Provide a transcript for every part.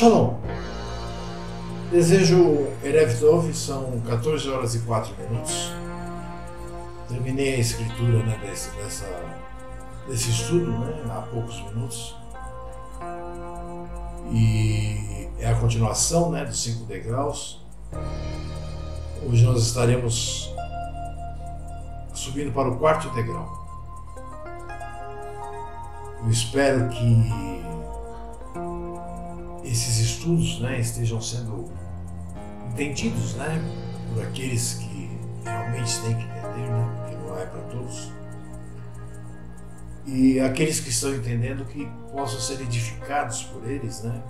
Shalom. Desejo Erev Tov, são 14 horas e 4 minutos. Terminei a escritura, né, desse estudo, né, há poucos minutos. E é a continuação, né, dos 5 degraus. Hoje nós estaremos subindo para o 4º degrau. Eu espero que esses estudos, né, estejam sendo entendidos, né, por aqueles que realmente têm que entender, né, porque não é para todos. E aqueles que estão entendendo que possam ser edificados por eles, né,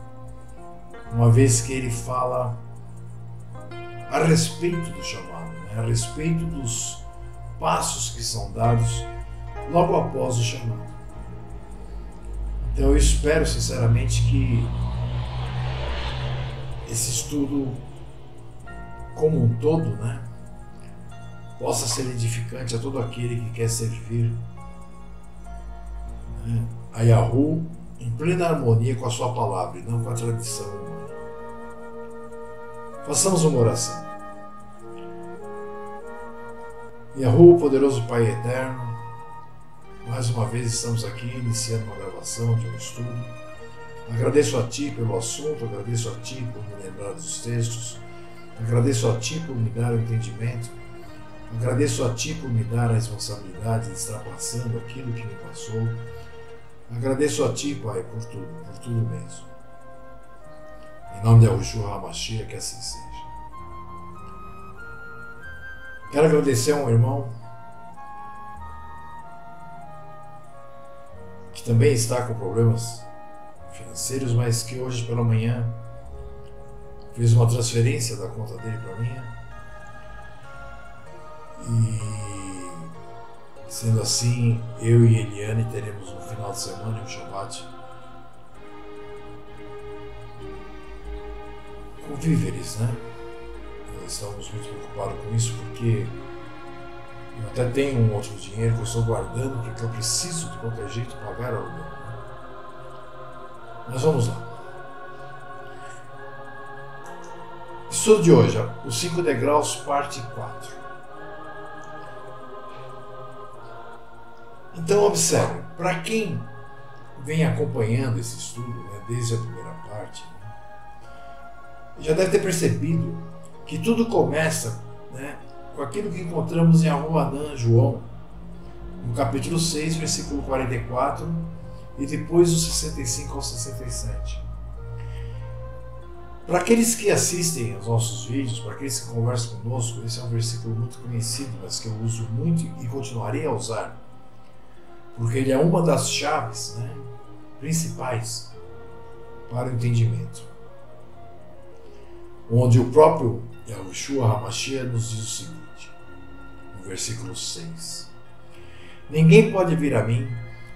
uma vez que ele fala a respeito do chamado, né, a respeito dos passos que são dados logo após o chamado. Então eu espero sinceramente que esse estudo como um todo, né, possa ser edificante a todo aquele que quer servir, né, a Yahu em plena harmonia com a sua palavra e não com a tradição humana. Façamos uma oração. Yahu, poderoso Pai eterno, mais uma vez estamos aqui iniciando uma gravação de um estudo. Agradeço a Ti pelo assunto, agradeço a Ti por me lembrar dos textos, agradeço a Ti por me dar o entendimento, agradeço a Ti por me dar a responsabilidade de estar passando aquilo que me passou, agradeço a Ti, Pai, por tudo mesmo. Em nome de Yahushua HaMashiach, que assim seja. Quero agradecer a um irmão que também está com problemas financeiros, mas que hoje pela manhã fez uma transferência da conta dele para mim. E sendo assim, eu e Eliane teremos no final de semana e um Shabbat com víveres, né? Nós estamos muito preocupados com isso porque eu até tenho um outro dinheiro que eu estou guardando porque eu preciso de qualquer jeito pagar aluguel. Mas vamos lá. Estudo de hoje, os 5 degraus, parte 4. Então observe, para quem vem acompanhando esse estudo, né, desde a primeira parte, né, já deve ter percebido que tudo começa, né, com aquilo que encontramos em Aruanã, João, no capítulo 6, versículo 44, e depois dos 65 ao 67. Para aqueles que assistem aos nossos vídeos, para aqueles que conversam conosco, esse é um versículo muito conhecido, mas que eu uso muito e continuarei a usar, porque ele é uma das chaves, né, principais para o entendimento. Onde o próprio Yahushua HaMashiach nos diz o seguinte, no versículo 6. Ninguém pode vir a mim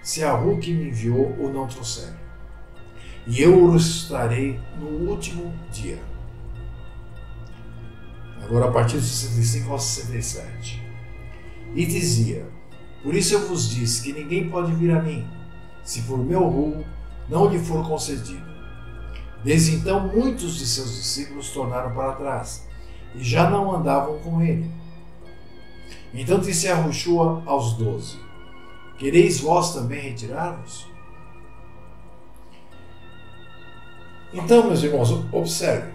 se a Yahu que me enviou o não trouxer, e eu o ressuscitarei no último dia. Agora a partir dos 65 ao 67. E dizia, por isso eu vos disse que ninguém pode vir a mim, se por meu rumo não lhe for concedido. Desde então muitos de seus discípulos tornaram para trás, e já não andavam com ele. Então disse Yahushua aos 12, quereis vós também retirar-vos? Então, meus irmãos, observem.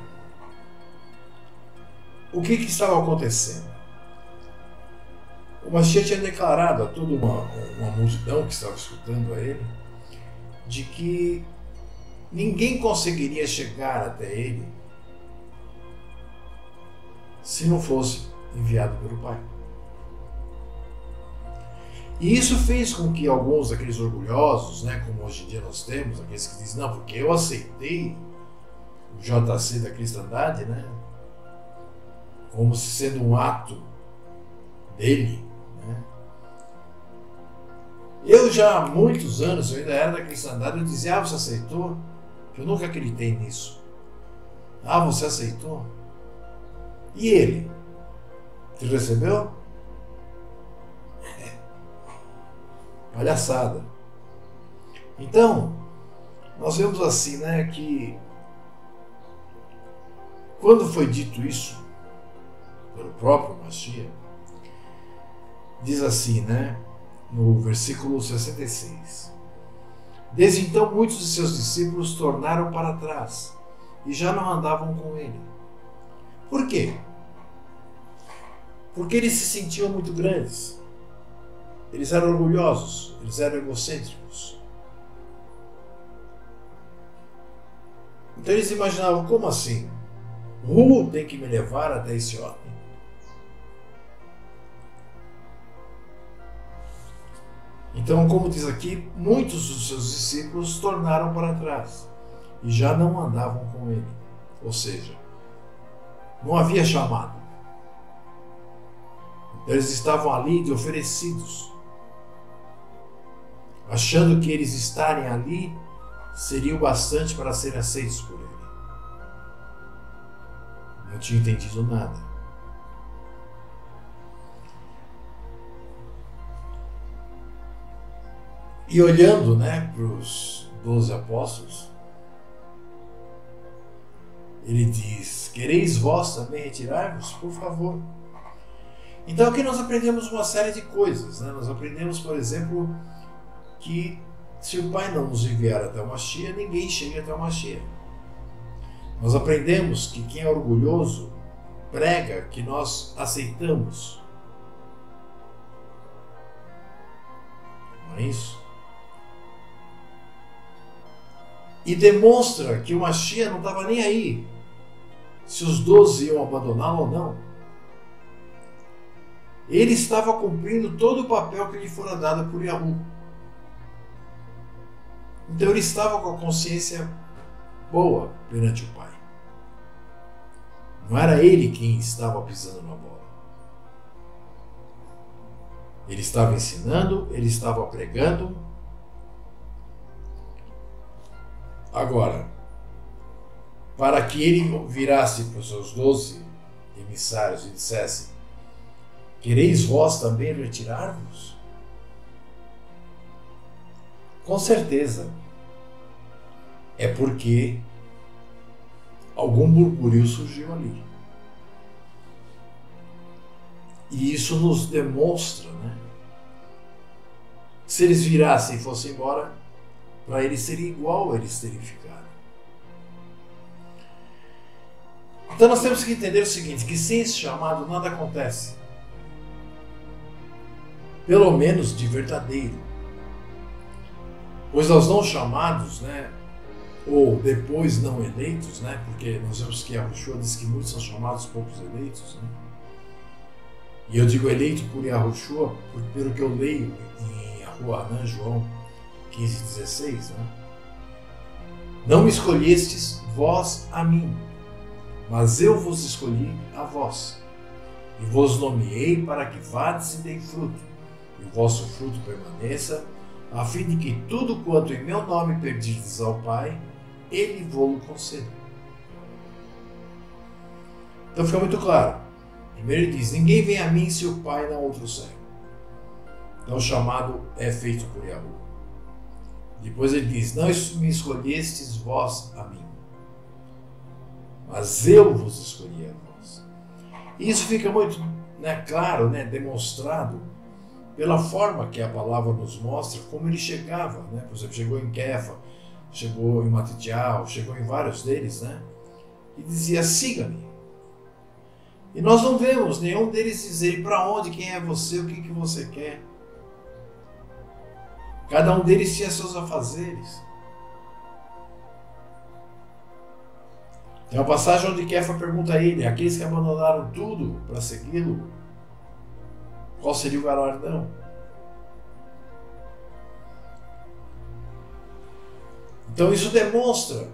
O que estava acontecendo? O Mashiach tinha declarado a toda uma multidão que estava escutando a ele, de que ninguém conseguiria chegar até ele se não fosse enviado pelo Pai. E isso fez com que alguns daqueles orgulhosos, né, como hoje em dia nós temos, aqueles que dizem, não, porque eu aceitei o JC da cristandade, né, como se sendo um ato dele, né. Eu já há muitos anos, eu ainda era da cristandade, eu dizia, você aceitou? Eu nunca acreditei nisso. Você aceitou? E ele? Te recebeu? Palhaçada. Então, nós vemos assim, né, que Quando foi dito isso pelo próprio Mashiach, diz assim, né, no versículo 66. Desde então muitos de seus discípulos tornaram para trás e já não andavam com ele. Por quê? Porque eles se sentiam muito grandes. Eles eram orgulhosos, eles eram egocêntricos. Então eles imaginavam, como assim? Ru tem que me levar até esse homem. Então, como diz aqui, muitos dos seus discípulos tornaram para trás e já não andavam com ele. Ou seja, não havia chamado. Eles estavam ali de oferecidos, achando que eles estarem ali seria o bastante para serem aceitos por ele. Não tinha entendido nada. E olhando, né, para os 12 apóstolos, ele diz: quereis vós também retirar-vos? Por favor. Então aqui nós aprendemos uma série de coisas, né? Nós aprendemos, por exemplo, que se o Pai não nos enviar até o Mashiach, ninguém chega até o Mashiach. Nós aprendemos que quem é orgulhoso prega que nós aceitamos. Não é isso? E demonstra que o Mashiach não estava nem aí se os 12 iam abandoná-lo ou não. Ele estava cumprindo todo o papel que lhe fora dado por Yahu. Então ele estava com a consciência boa perante o Pai. Não era ele quem estava pisando na bola. Ele estava ensinando, ele estava pregando. Agora, para que ele virasse para os seus 12 emissários e dissesse: quereis vós também retirar-vos? Com certeza. É porque algum burburinho surgiu ali. E isso nos demonstra, né? Se eles virassem e fossem embora, para eles seria igual a eles terem ficado. Então nós temos que entender o seguinte, que sem esse chamado nada acontece. Pelo menos de verdadeiro. Pois aos não chamados, né, ou depois não eleitos, né, porque nós vemos que a Yahushua diz que muitos são chamados, poucos eleitos, né? E eu digo eleito por Yahushua, pelo que eu leio em Yahuanã, João 15:16, né? Não me escolhestes vós a mim, mas eu vos escolhi a vós, e vos nomeei para que vades e deem fruto, e o vosso fruto permaneça, a fim de que tudo quanto em meu nome pedirdes ao Pai, Ele vô-lo conceda. Então fica muito claro. Primeiro ele diz: ninguém vem a mim se o Pai não o trouxer. Então o chamado é feito por Yahu. Depois ele diz: não me escolhestes vós a mim, mas eu vos escolhi a vós. E isso fica muito, né, claro, né, demonstrado pela forma que a palavra nos mostra como ele chegava, né? Por exemplo, chegou em Kefa, chegou em Matitial, chegou em vários deles, né? E dizia: siga-me. E nós não vemos nenhum deles dizer para onde, quem é você, o que você quer. Cada um deles tinha seus afazeres. Tem uma passagem onde Kefa pergunta a ele: aqueles que abandonaram tudo para segui-lo, qual seria o galardão? Então isso demonstra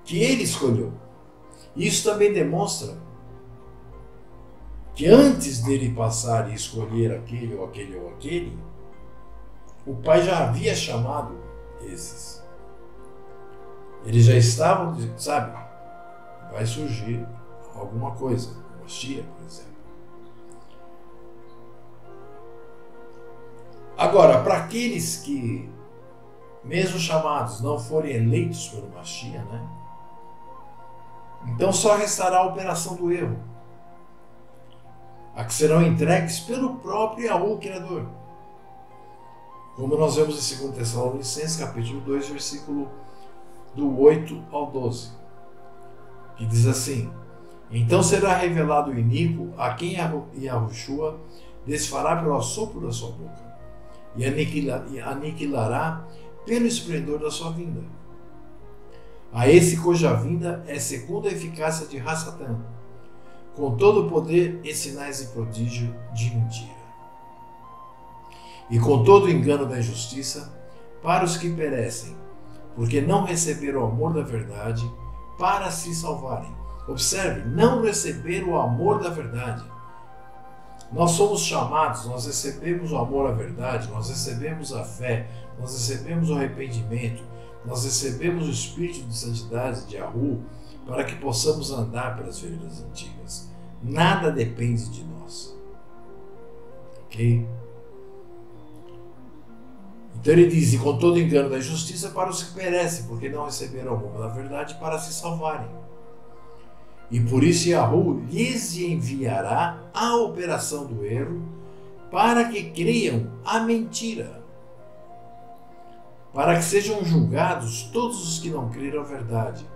que ele escolheu. Isso também demonstra que antes dele passar e escolher aquele ou aquele ou aquele, o Pai já havia chamado esses. Eles já estavam, sabe, vai surgir alguma coisa, uma Mashiach, por exemplo. Agora, para aqueles que, mesmo chamados, não forem eleitos pelo Mashiach, né? Então só restará a operação do erro, a que serão entregues pelo próprio Yahweh, o Criador. Como nós vemos em 2 Tessalonicenses, capítulo 2, versículo do 8 ao 12, que diz assim: então será revelado o iníquo, a quem Yahushua desfará pelo assopro da sua boca, e aniquilará pelo esplendor da sua vinda. A esse cuja vinda é segundo a eficácia de Hassatã, com todo o poder e sinais e prodígio de mentira, e com todo o engano da injustiça, para os que perecem, porque não receberam o amor da verdade para se salvarem. Observe, não receber o amor da verdade. Nós somos chamados, nós recebemos o amor à verdade, nós recebemos a fé, nós recebemos o arrependimento, nós recebemos o Espírito de Santidade de Yahu para que possamos andar pelas veredas antigas. Nada depende de nós. Ok? Então ele diz, e com todo engano da injustiça para os que perecem, porque não receberam o amor da verdade para se salvarem. E por isso Yahu lhes enviará a operação do erro, para que creiam a mentira, para que sejam julgados todos os que não creram a verdade,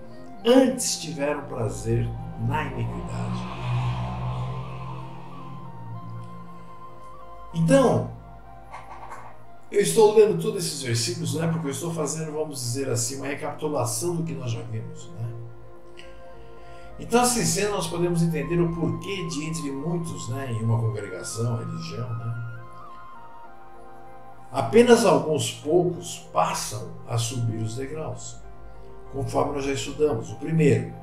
antes tiveram prazer na iniquidade. Então, eu estou lendo todos esses versículos, não é porque eu estou fazendo, vamos dizer assim, uma recapitulação do que nós já vimos, né? Então, assim sendo, nós podemos entender o porquê de entre muitos, né, em uma congregação, religião, né, apenas alguns poucos passam a subir os degraus, conforme nós já estudamos. O primeiro,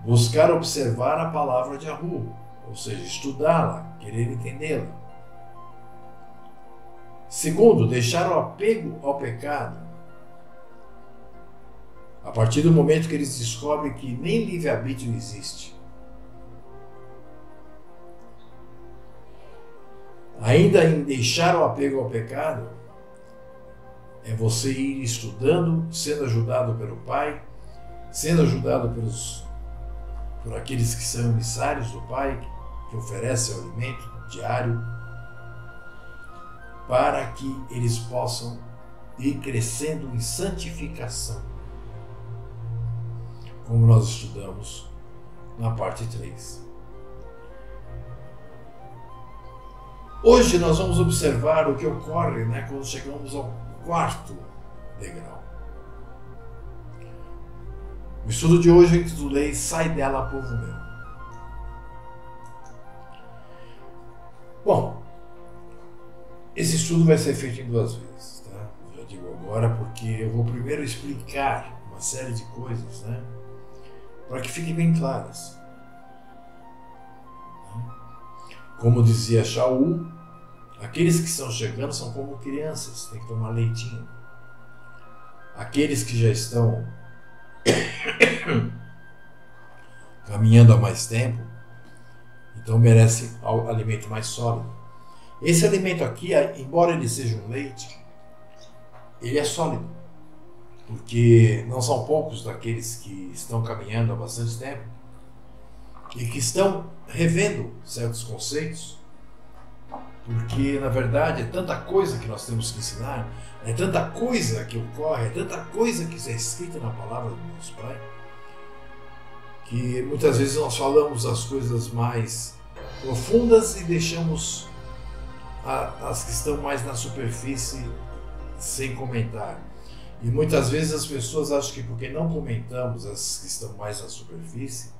buscar observar a palavra de Yahu, ou seja, estudá-la, querer entendê-la. Segundo, deixar o apego ao pecado. A partir do momento que eles descobrem que nem livre-arbítrio existe. Ainda em deixar o apego ao pecado, é você ir estudando, sendo ajudado pelo Pai, sendo ajudado por aqueles que são emissários do Pai, que oferecem o alimento diário, para que eles possam ir crescendo em santificação, como nós estudamos na parte 3. Hoje nós vamos observar o que ocorre, né, quando chegamos ao quarto degrau. O estudo de hoje eu intitulei Sai dela, povo meu. Bom, esse estudo vai ser feito em 2 vezes, tá? Já digo agora porque eu vou primeiro explicar uma série de coisas, né, para que fiquem bem claras. Como dizia Shaul, aqueles que estão chegando são como crianças, tem que tomar leitinho. Aqueles que já estão caminhando há mais tempo, então merecem alimento mais sólido. Esse alimento aqui, embora ele seja um leite, ele é sólido, porque não são poucos daqueles que estão caminhando há bastante tempo e que estão revendo certos conceitos, porque na verdade é tanta coisa que nós temos que ensinar, é tanta coisa que ocorre, é tanta coisa que é escrita na palavra do nosso Pai, que muitas vezes nós falamos as coisas mais profundas e deixamos as que estão mais na superfície sem comentar. E muitas vezes as pessoas acham que porque não comentamos as que estão mais na superfície,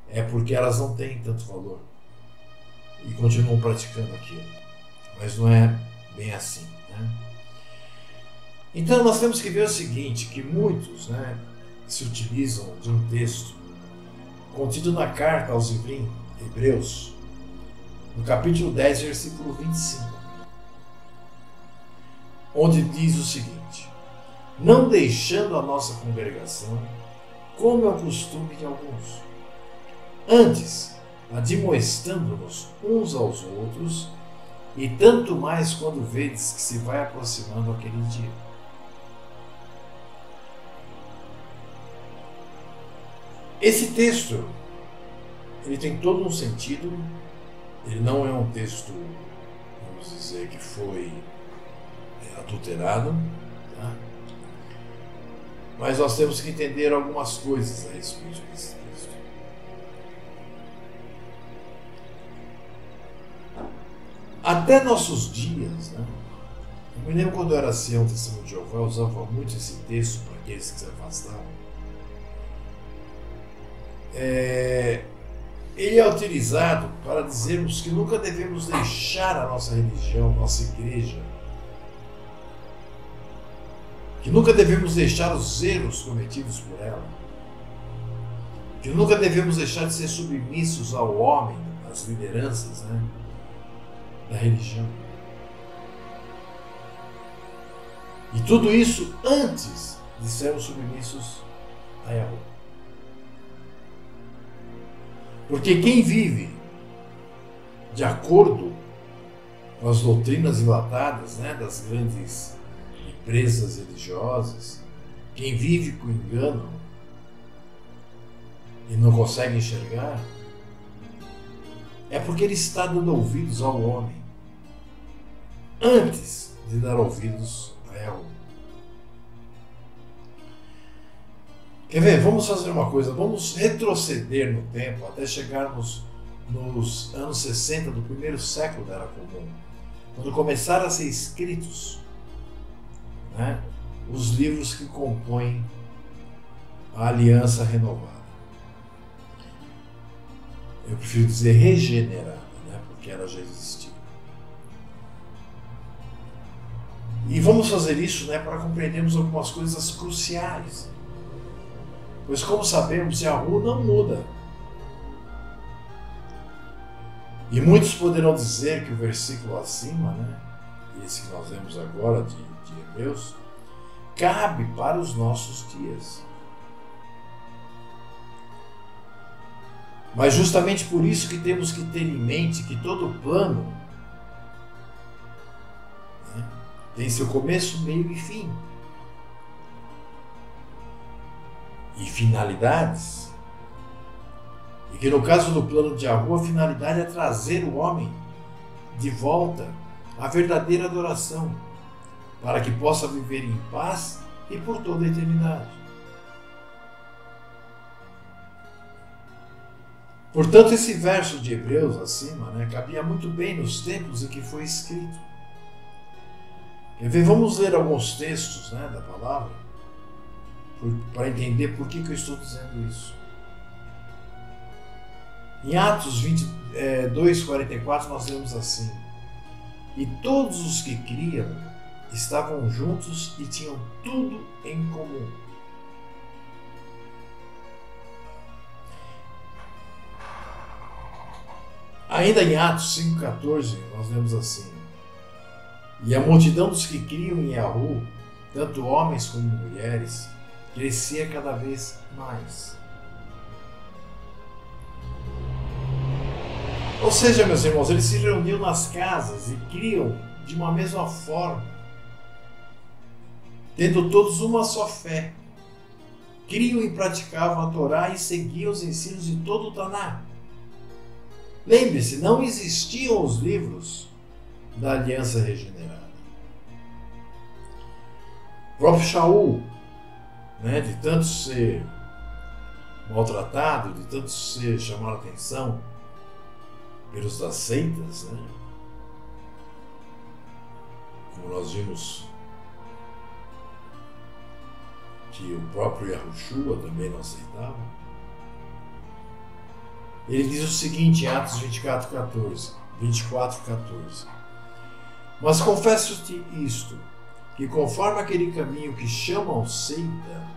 é porque elas não têm tanto valor e continuam praticando aquilo. Mas não é bem assim, né? Então nós temos que ver o seguinte, que muitos, né, se utilizam de um texto contido na carta aos Hebreus, no capítulo 10, versículo 25, onde diz o seguinte: não deixando a nossa congregação, como é o costume de alguns, antes admoestando-nos uns aos outros, e tanto mais quando vedes que se vai aproximando aquele dia. Esse texto, ele tem todo um sentido, ele não é um texto, vamos dizer, que foi adulterado, tá? Mas nós temos que entender algumas coisas a respeito desse texto. Até nossos dias, né? Eu me lembro quando eu era ancião Testemunho de Jeová, eu usava muito esse texto para aqueles que se afastavam. Ele é utilizado para dizermos que nunca devemos deixar a nossa religião, nossa igreja, que nunca devemos deixar os erros cometidos por ela, que nunca devemos deixar de ser submissos ao homem, às lideranças, né, da religião. E tudo isso antes de sermos submissos a Yahweh. Porque quem vive de acordo com as doutrinas enlatadas, né, das grandes empresas religiosas, quem vive com engano e não consegue enxergar, é porque ele está dando ouvidos ao homem antes de dar ouvidos a Yahweh. Quer ver? Vamos fazer uma coisa, vamos retroceder no tempo até chegarmos nos anos 60 do primeiro século da Era Comum, quando começaram a ser escritos, né, os livros que compõem a Aliança Renovada. Eu prefiro dizer regenerada, né, porque ela já existia. E vamos fazer isso, né, para compreendermos algumas coisas cruciais. Pois, como sabemos, Yahweh não muda. E muitos poderão dizer que o versículo acima, né, esse que nós vemos agora de Hebreus, cabe para os nossos dias. Mas justamente por isso que temos que ter em mente que todo plano, né, tem seu começo, meio e fim. E finalidades. E que no caso do plano de Yahweh, a finalidade é trazer o homem de volta à verdadeira adoração, para que possa viver em paz e por toda a eternidade. Portanto, esse verso de Hebreus acima, né, cabia muito bem nos tempos em que foi escrito. Quer ver? Vamos ler alguns textos, né, da palavra, para entender por que eu estou dizendo isso. Em Atos 2:44 nós lemos assim: e todos os que criam estavam juntos e tinham tudo em comum. Ainda em Atos 5:14 nós lemos assim: e a multidão dos que criam em Yahweh, tanto homens como mulheres, crescia cada vez mais. Ou seja, meus irmãos, eles se reuniam nas casas e criam de uma mesma forma, tendo todos uma só fé. Criam e praticavam a Torá e seguiam os ensinos de todo o Taná. Lembre-se, não existiam os livros da Aliança Regenerada. O próprio Shaul, né, de tanto ser maltratado, de tanto ser chamado a atenção pelos das seitas, né, como nós vimos que o próprio Yahushua também não aceitava, ele diz o seguinte em Atos 24:14: mas confesso-te isto, que conforme aquele caminho que chamam seita,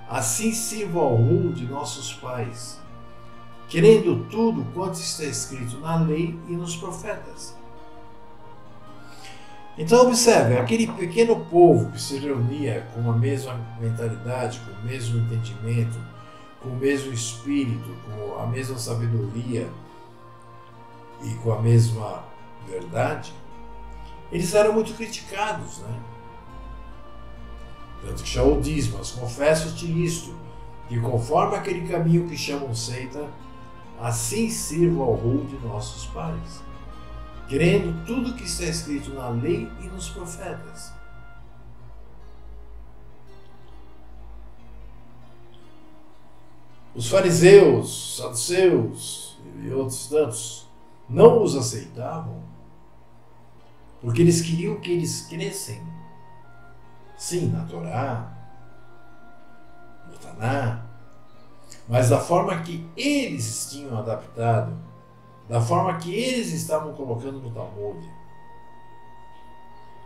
assim sirvo ao rumo de nossos pais, crendo tudo quanto está escrito na lei e nos profetas. Então observe, aquele pequeno povo que se reunia com a mesma mentalidade, com o mesmo entendimento, com o mesmo espírito, com a mesma sabedoria e com a mesma verdade, eles eram muito criticados, né? Tanto que Shaul diz: mas confesso-te isto, que conforme aquele caminho que chamam seita, assim sirvo ao rol de nossos pais, crendo tudo que está escrito na lei e nos profetas. Os fariseus, saduceus e outros tantos não os aceitavam porque eles queriam que eles crescem, sim, na Torá, no Taná, mas da forma que eles tinham adaptado, da forma que eles estavam colocando no Talmud,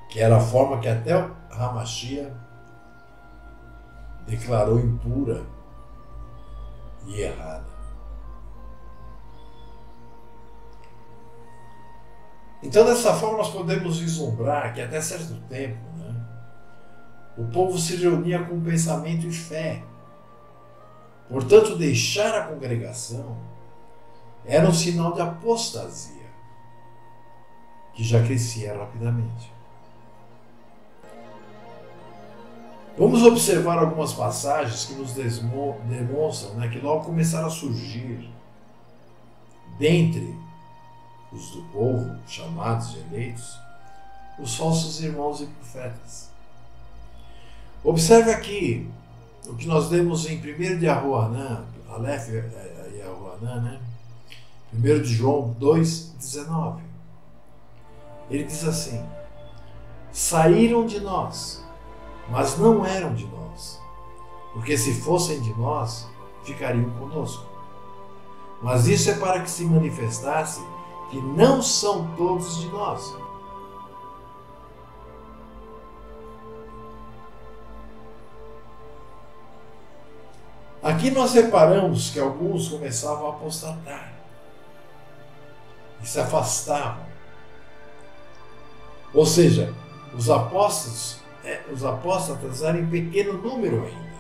que era a forma que até o Hamashia declarou impura e errada. Então, dessa forma, nós podemos vislumbrar que até certo tempo, o povo se reunia com pensamento e fé. Portanto, deixar a congregação era um sinal de apostasia, que já crescia rapidamente. Vamos observar algumas passagens que nos demonstram que logo começaram a surgir, dentre os do povo, chamados de eleitos, os falsos irmãos e profetas. Observe aqui o que nós lemos em 1 de Yahoanã, Aleph Yahoanã, 1 de João 2,19. Ele diz assim: saíram de nós, mas não eram de nós, porque se fossem de nós, ficariam conosco. Mas isso é para que se manifestasse que não são todos de nós. Aqui nós reparamos que alguns começavam a apostatar e se afastavam. Ou seja, os apóstatas eram em pequeno número ainda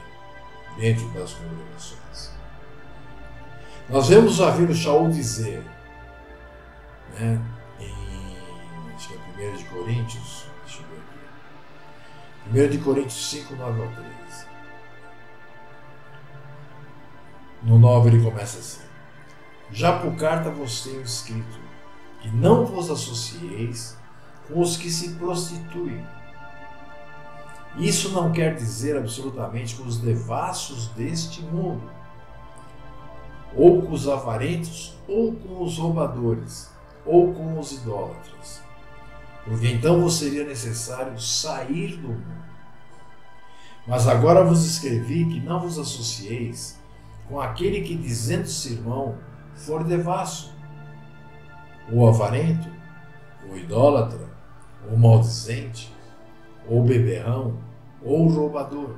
dentro das congregações. Nós vemos a vir o Shaul dizer, acho que é 1 de Coríntios, deixa eu ver aqui, 1 de Coríntios 5, 9 ao 13. No 9 ele começa assim: já por carta vos tenho escrito que não vos associeis com os que se prostituem. Isso não quer dizer absolutamente com os devassos deste mundo, ou com os avarentos, ou com os roubadores, ou com os idólatras, porque então vos seria necessário sair do mundo. Mas agora vos escrevi que não vos associeis com aquele que, dizendo-se irmão, for devasso, ou avarento, ou idólatra, ou maldizente, ou beberrão, ou roubador.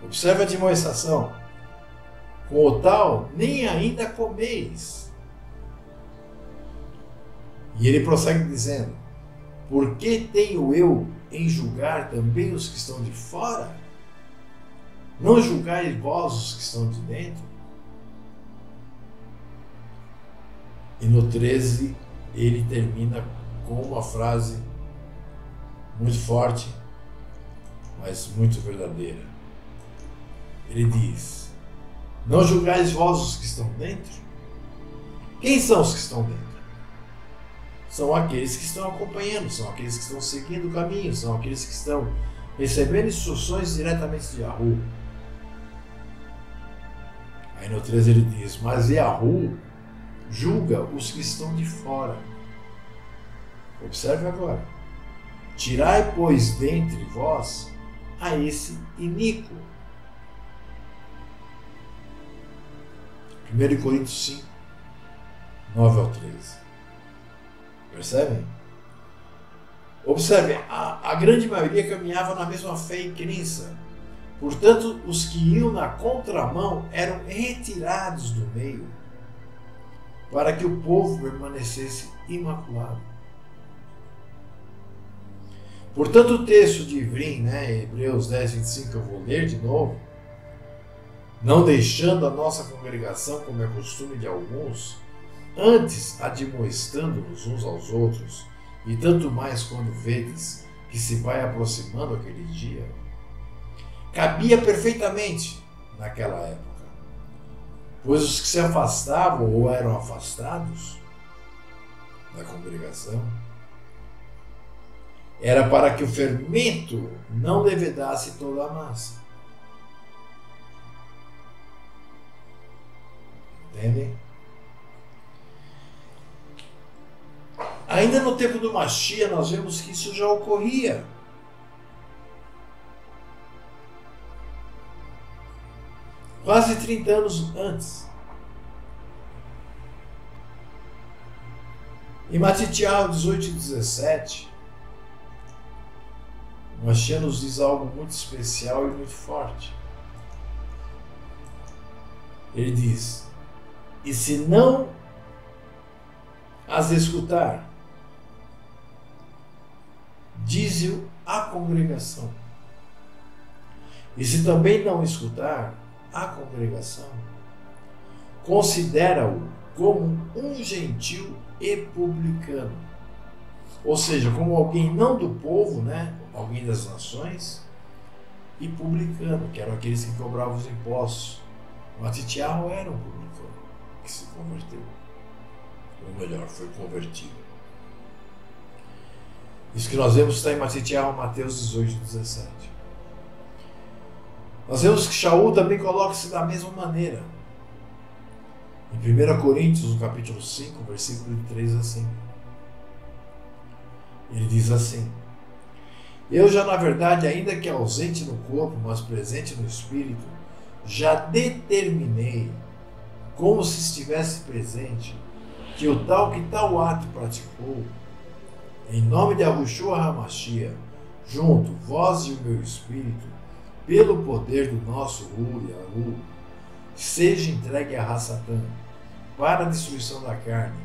Observe a demonstração. Com o tal, nem ainda comeis. E ele prossegue dizendo: por que tenho eu em julgar também os que estão de fora? Não julgai vós os que estão de dentro? E no 13 ele termina com uma frase muito forte, mas muito verdadeira. Ele diz: não julgais vós os que estão dentro? Quem são os que estão dentro? São aqueles que estão acompanhando, são aqueles que estão seguindo o caminho, são aqueles que estão recebendo instruções diretamente de Yahu. Aí no 13 ele diz: mas Yahu julga os que estão de fora. Observe agora: tirai, pois, dentre vós a esse iníquo. 1 Coríntios 5, 9 ao 13. Percebem? Observem, a grande maioria caminhava na mesma fé e crença. Portanto, os que iam na contramão eram retirados do meio, para que o povo permanecesse imaculado. Portanto, o texto de Ivrim, Hebreus 10, 25, eu vou ler de novo: não deixando a nossa congregação, como é costume de alguns, antes admoestando-nos uns aos outros, e tanto mais quando vedes que se vai aproximando aquele dia. cabia perfeitamente naquela época, pois os que se afastavam ou eram afastados da congregação era para que o fermento não levedasse toda a massa. Entendem? Ainda no tempo do Mashiach, nós vemos que isso já ocorria. Quase 30 anos antes. Em Matitiahu 18 e 17, o Mashiach nos diz algo muito especial e muito forte. Ele diz: e se não as escutar, dize-o à congregação. E se também não escutar a congregação, considera-o como um gentil e publicano. Ou seja, como alguém não do povo, né? Alguém das nações, e publicano, que eram aqueles que cobravam os impostos. Matitiahu era um publicano que se converteu. Ou melhor, foi convertido. Isso que nós vemos está em Matitiahu, Mateus 18 e 17. Nós vemos que Shaul também coloca-se da mesma maneira. Em 1 Coríntios, no capítulo 5, versículo de 3 a 5. Ele diz assim: eu já, na verdade, ainda que ausente no corpo, mas presente no espírito, já determinei, como se estivesse presente, que o tal que tal ato praticou, em nome de Yahushua HaMashiach, junto, vós e o meu espírito, pelo poder do nosso Yahu, seja entregue a Rassatã, para a destruição da carne,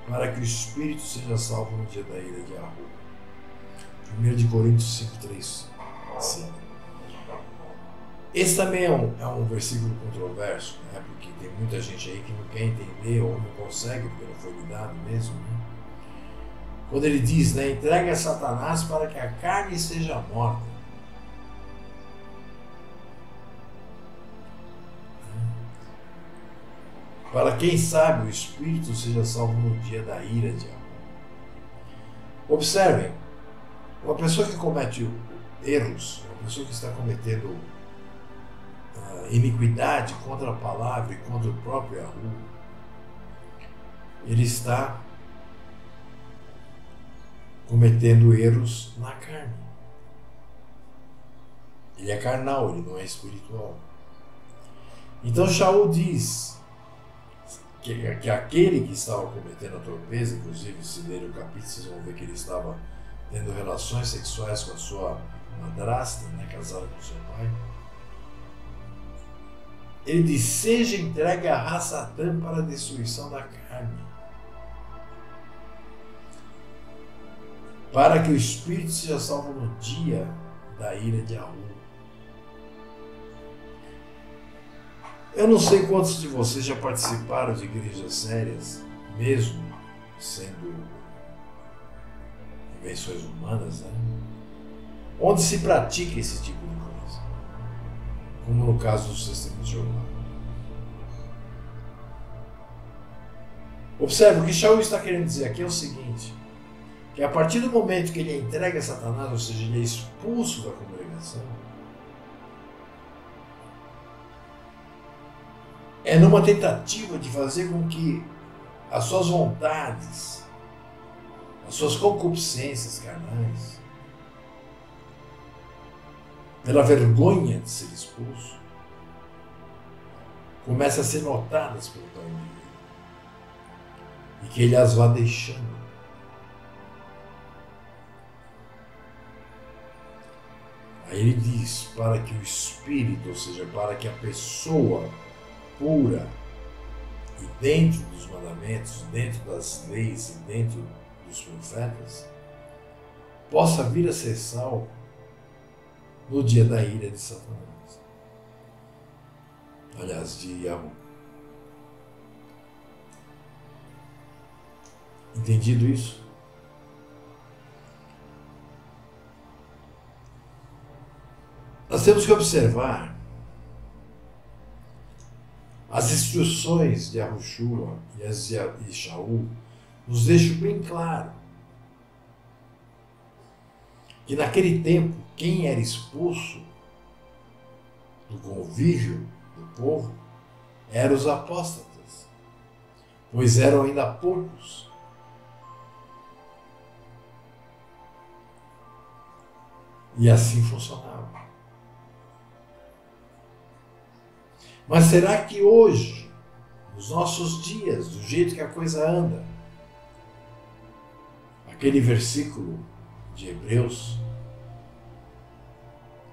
para que o espírito seja salvo no dia da ira de Yahu. 1 Coríntios 5, 3, 5. Esse também é um versículo controverso, né? Porque tem muita gente aí que não quer entender ou não consegue, porque não foi lhe dado mesmo. Né? Quando ele diz, né, entregue a Satanás para que a carne seja morta. Para quem sabe o espírito seja salvo no dia da ira de Yahu. Observem, uma pessoa que comete erros, uma pessoa que está cometendo iniquidade contra a palavra e contra o próprio Yahu, ele está cometendo erros na carne. Ele é carnal, ele não é espiritual. Então Shaul diz que aquele que estava cometendo a torpeza, inclusive se lerem o capítulo, vocês vão ver que ele estava tendo relações sexuais com a sua madrasta, né, casada com seu pai. Ele diz: seja entregue a Rassatã para a destruição da carne, para que o espírito seja salvo no dia da ira de Yahu. Eu não sei quantos de vocês já participaram de igrejas sérias, mesmo sendo invenções humanas, né? Onde se pratica esse tipo de coisa, como no caso do Testemunho de Jeová. Observe, o que Shaul está querendo dizer aqui é o seguinte: que a partir do momento que ele entrega a Satanás, ou seja, ele é expulso da congregação, é numa tentativa de fazer com que as suas vontades, as suas concupiscências carnais, pela vergonha de ser expulso, comecem a ser notadas pelo Pai dele, e que ele as vá deixando. Aí ele diz, para que o espírito, ou seja, para que a pessoa pura e dentro dos mandamentos, dentro das leis e dentro dos profetas, possa vir a ser salvo no dia da ira de Satanás. Aliás, de Yahu. Entendido isso? Nós temos que observar as instruções de Yahushua e as de Shaul nos deixam bem claro que naquele tempo quem era expulso do convívio do povo eram os apóstatas, pois eram ainda poucos. E assim funcionava. Mas será que hoje, nos nossos dias, do jeito que a coisa anda, aquele versículo de Hebreus,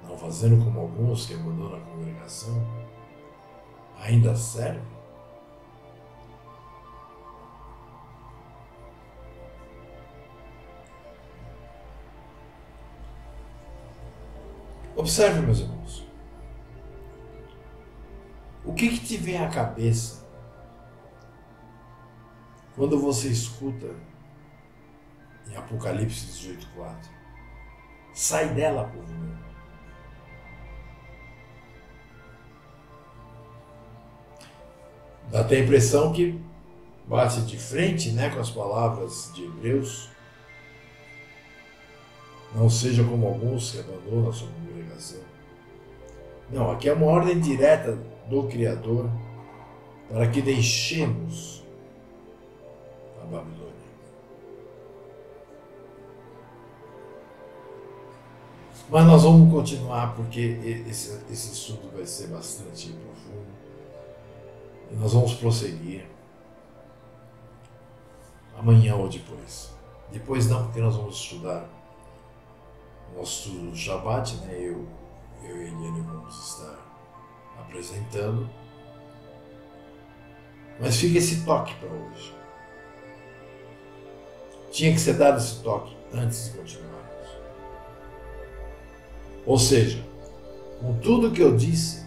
não fazendo como alguns que abandonam a congregação, ainda serve? Observe, meus irmãos. O que te vem à cabeça quando você escuta em Apocalipse 18:4? Sai dela, povo meu. Dá até a impressão que bate de frente, com as palavras de Hebreus. Não seja como alguns que abandonam a sua congregação. Não, aqui é uma ordem direta do Criador para que deixemos a Babilônia. Mas nós vamos continuar porque esse estudo vai ser bastante profundo. E nós vamos prosseguir amanhã ou depois. Depois não, porque nós vamos estudar o nosso estudo do Shabbat, eu e a Eliane vamos estar apresentando. Mas fica esse toque para hoje. Tinha que ser dado esse toque antes de continuarmos. Ou seja, com tudo que eu disse,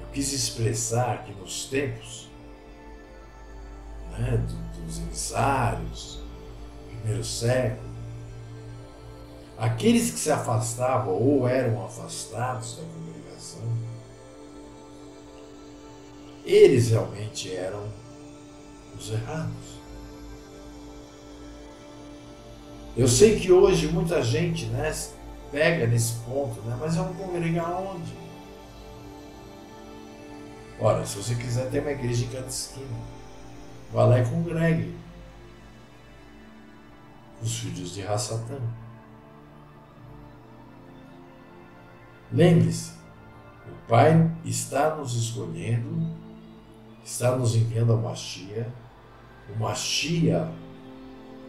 eu quis expressar que nos tempos dos emissários, primeiro século, aqueles que se afastavam ou eram afastados da congregação, eles realmente eram os errados. Eu sei que hoje muita gente pega nesse ponto, mas eu vou congregar onde? Ora, se você quiser ter uma igreja em cada esquina, vá lá e congregue os filhos de Rassatã. Lembre-se, o Pai está nos escolhendo, está nos enviando a Mashiach. O Mashiach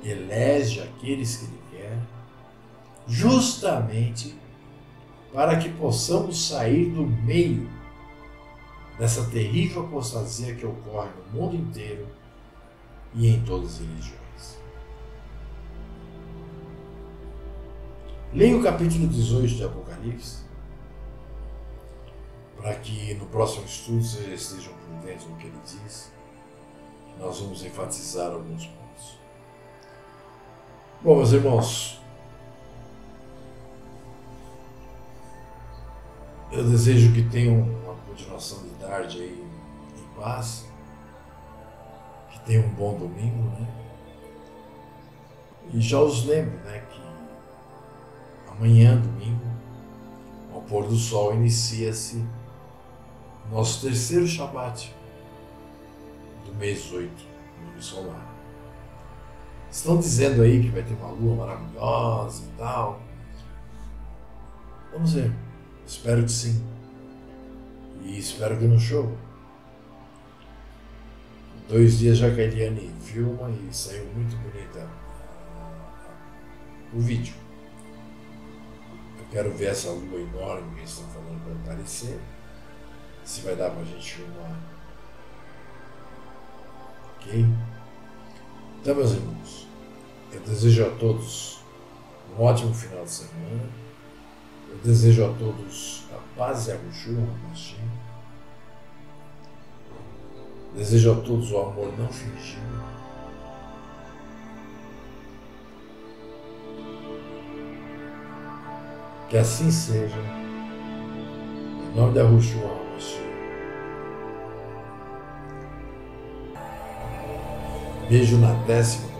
elege aqueles que Ele quer, justamente para que possamos sair do meio dessa terrível apostasia que ocorre no mundo inteiro e em todas as religiões. Leia o capítulo 18 de Apocalipse, para que no próximo estudo vocês estejam por dentro do que ele diz. Nós vamos enfatizar alguns pontos. Bom, meus irmãos, eu desejo que tenham uma continuação de tarde aí em paz, que tenham um bom domingo, E já os lembro, que amanhã, domingo, ao pôr do sol, inicia-se nosso terceiro Shabbat do mês 8, no ano solar. Estão dizendo aí que vai ter uma lua maravilhosa e tal. Vamos ver. Espero que sim. E espero que não chova. 2 dias já que a Eliane filma e saiu muito bonita o vídeo. Eu quero ver essa lua enorme que eles estão falando para aparecer. Se vai dar para a gente filmar. Ok? Então, meus irmãos, eu desejo a todos um ótimo final de semana. Eu desejo a todos a paz e a Yahushua, Mashiach. Desejo a todos o amor não fingido. Que assim seja. Em nome da Yahushua HaMashiach. Beijo na testa.